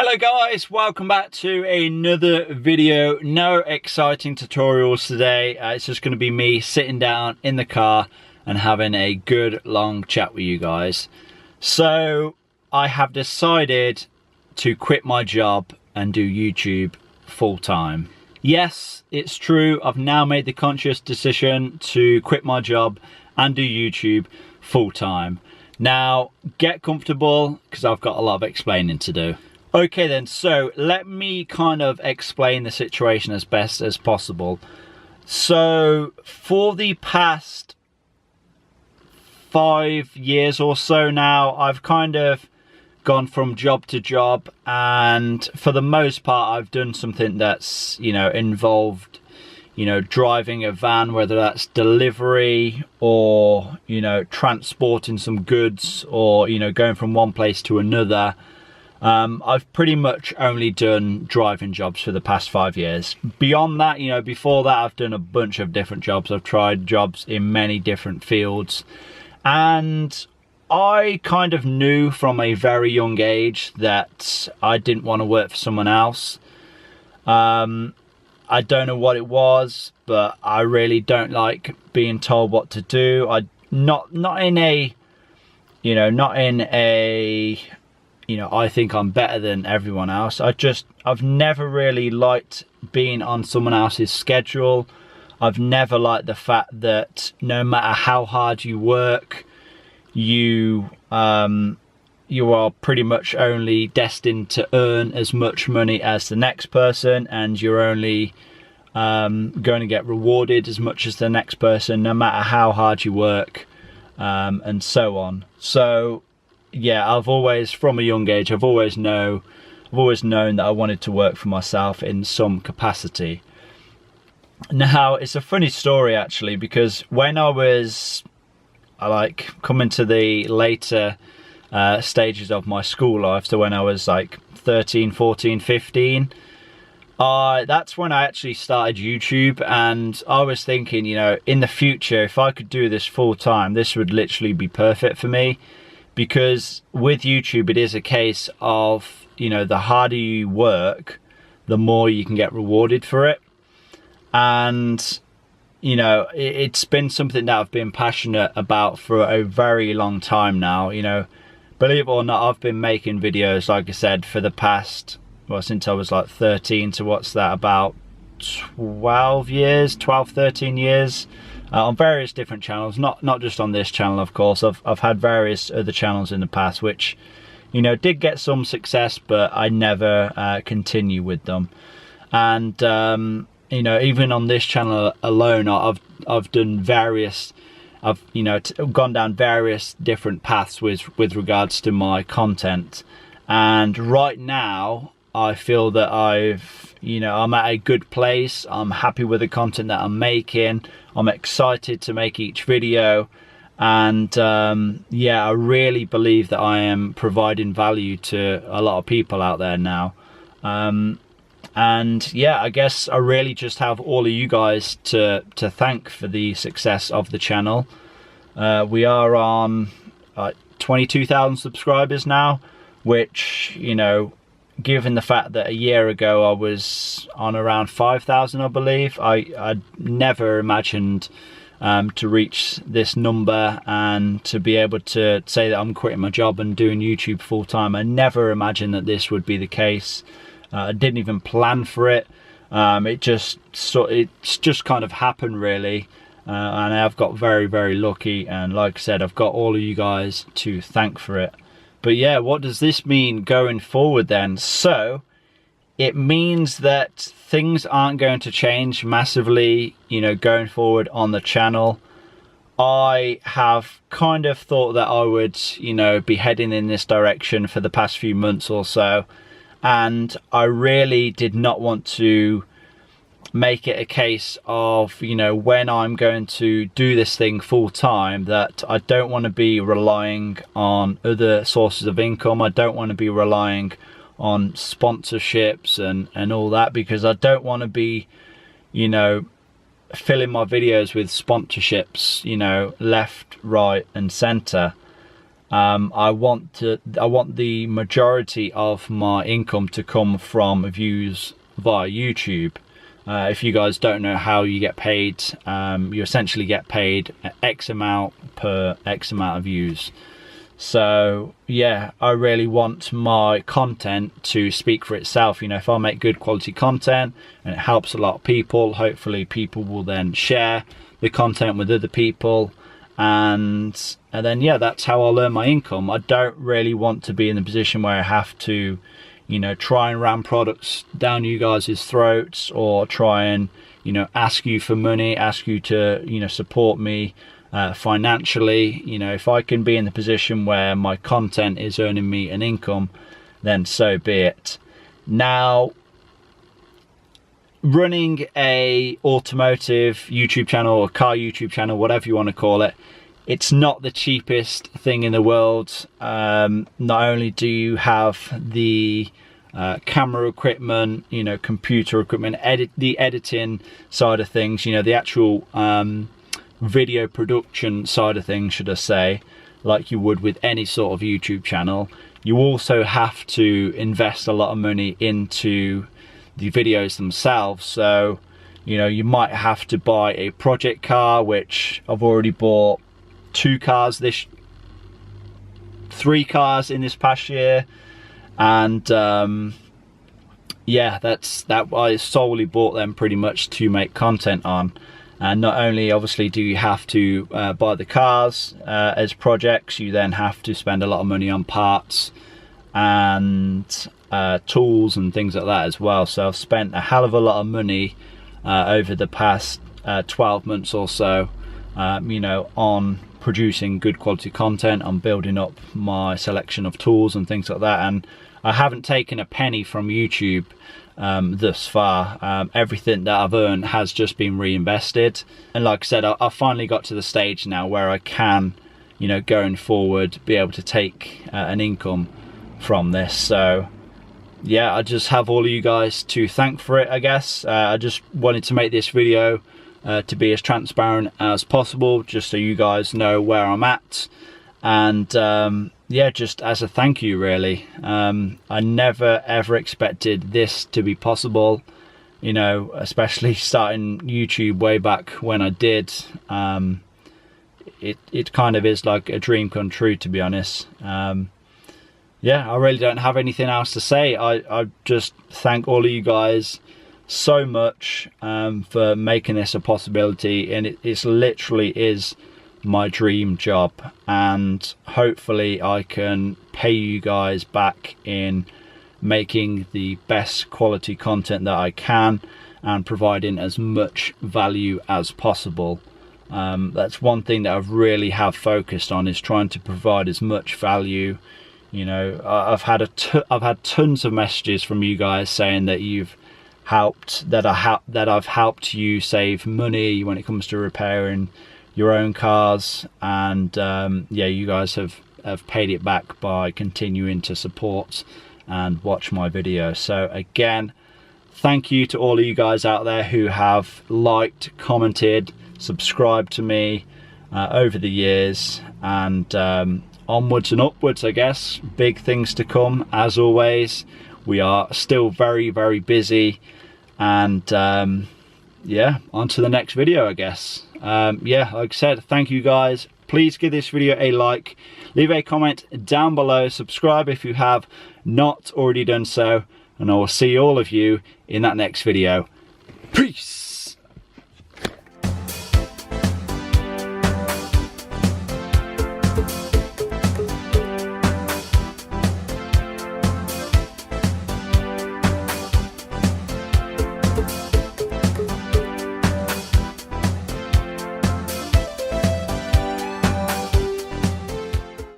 Hello guys, welcome back to another video. No exciting tutorials today. It's just going to be me sitting down in the car and having a good long chat with you guys. So I have decided to quit my job and do YouTube full time. Yes, it's true. I've now made the conscious decision to quit my job and do YouTube full time. Now get comfortable because I've got a lot of explaining to do. Okay then, so let me kind of explain the situation as best as possible. So for the past 5 years or so now, I've kind of gone from job to job, and for the most part I've done something that's, involved, driving a van, whether that's delivery or, transporting some goods or, going from one place to another. I've pretty much only done driving jobs for the past 5 years. Beyond that, before that, I've done a bunch of different jobs. I've tried jobs in many different fields, and I kind of knew from a very young age that I didn't want to work for someone else. I don't know what it was, but I really don't like being told what to do. Not in a I think I'm better than everyone else. I've never really liked being on someone else's schedule. I've never liked the fact that no matter how hard you work, you are pretty much only destined to earn as much money as the next person, and you're only going to get rewarded as much as the next person, no matter how hard you work, and so on. So yeah, I've always, from a young age, I've always known that I wanted to work for myself in some capacity. Now, it's a funny story actually, because when I was coming to the later stages of my school life, so when I was like 13, 14, 15, that's when I actually started YouTube, and I was thinking, in the future, if I could do this full time, this would literally be perfect for me. Because with YouTube, it is a case of, the harder you work, the more you can get rewarded for it. And, it's been something that I've been passionate about for a very long time now. Believe it or not, I've been making videos, like I said, for the past, since I was like 13 to about 12 years, 12, 13 years. On various different channels, not just on this channel, of course. I've had various other channels in the past which, did get some success, but I never continue with them. And even on this channel alone, I've done various, I've gone down various different paths with regards to my content. And right now, I feel that I'm at a good place. I'm happy with the content that I'm making. I'm excited to make each video, and yeah, I really believe that I am providing value to a lot of people out there now. And yeah, I guess I really just have all of you guys to thank for the success of the channel. We are on 22,000 subscribers now, which, given the fact that a year ago I was on around 5,000, I believe, I never imagined to reach this number and to be able to say that I'm quitting my job and doing YouTube full time. I never imagined that this would be the case. I didn't even plan for it. It's just kind of happened, really, and I've got very, very lucky. And like I said, I've got all of you guys to thank for it. But yeah, what does this mean going forward then? So it means that things aren't going to change massively, going forward on the channel. I have kind of thought that I would, be heading in this direction for the past few months or so. And I really did not want to make it a case of, when I'm going to do this thing full time, that I don't want to be relying on other sources of income. I don't want to be relying on sponsorships and all that, because I don't want to be, filling my videos with sponsorships, left, right and center. I want the majority of my income to come from views via YouTube. If you guys don't know how you get paid, you essentially get paid X amount per X amount of views. So yeah, I really want my content to speak for itself. You know, if I make good quality content and it helps a lot of people, hopefully people will then share the content with other people, and then yeah, that's how I'll earn my income. I don't really want to be in the position where I have to, you know, try and ram products down you guys' throats, or try and, you know, ask you for money, ask you to, you know, support me financially. You know, if I can be in the position where my content is earning me an income, then so be it. Now, running a automotive YouTube channel or car YouTube channel, whatever you want to call it, it's not the cheapest thing in the world. Not only do you have the camera equipment, you know, computer equipment, the editing side of things, you know, the actual video production side of things, should I say, like you would with any sort of YouTube channel, you also have to invest a lot of money into the videos themselves. So, you know, you might have to buy a project car, which I've already bought 3 cars in this past year, and yeah, that I solely bought them pretty much to make content on. And not only obviously do you have to buy the cars as projects, you then have to spend a lot of money on parts and tools and things like that as well. So I've spent a hell of a lot of money over the past 12 months or so, you know, on producing good quality content, on building up my selection of tools and things like that. And I haven't taken a penny from YouTube thus far. Everything that I've earned has just been reinvested. And like I said, I finally got to the stage now where I can, you know, going forward, be able to take an income from this. So yeah, I just have all of you guys to thank for it, I guess. I just wanted to make this video to be as transparent as possible, just so you guys know where I'm at. And yeah, just as a thank you, really. I never ever expected this to be possible, you know, especially starting YouTube way back when I did. It kind of is like a dream come true, to be honest. Yeah, I really don't have anything else to say. I just thank all of you guys so much for making this a possibility, and it literally is my dream job, and hopefully I can pay you guys back in making the best quality content that I can and providing as much value as possible. That's one thing that I've really have focused on, is trying to provide as much value. You know, I've had tons of messages from you guys saying that you've helped, that I've helped you save money when it comes to repairing your own cars, and yeah, you guys have paid it back by continuing to support and watch my videos. So again, thank you to all of you guys out there who have liked, commented, subscribed to me over the years, and onwards and upwards, I guess. Big things to come, as always. We are still very, very busy, and yeah, on to the next video, I guess. Yeah, like I said, thank you guys. Please give this video a like, leave a comment down below, subscribe if you have not already done so, and I will see all of you in that next video. Peace.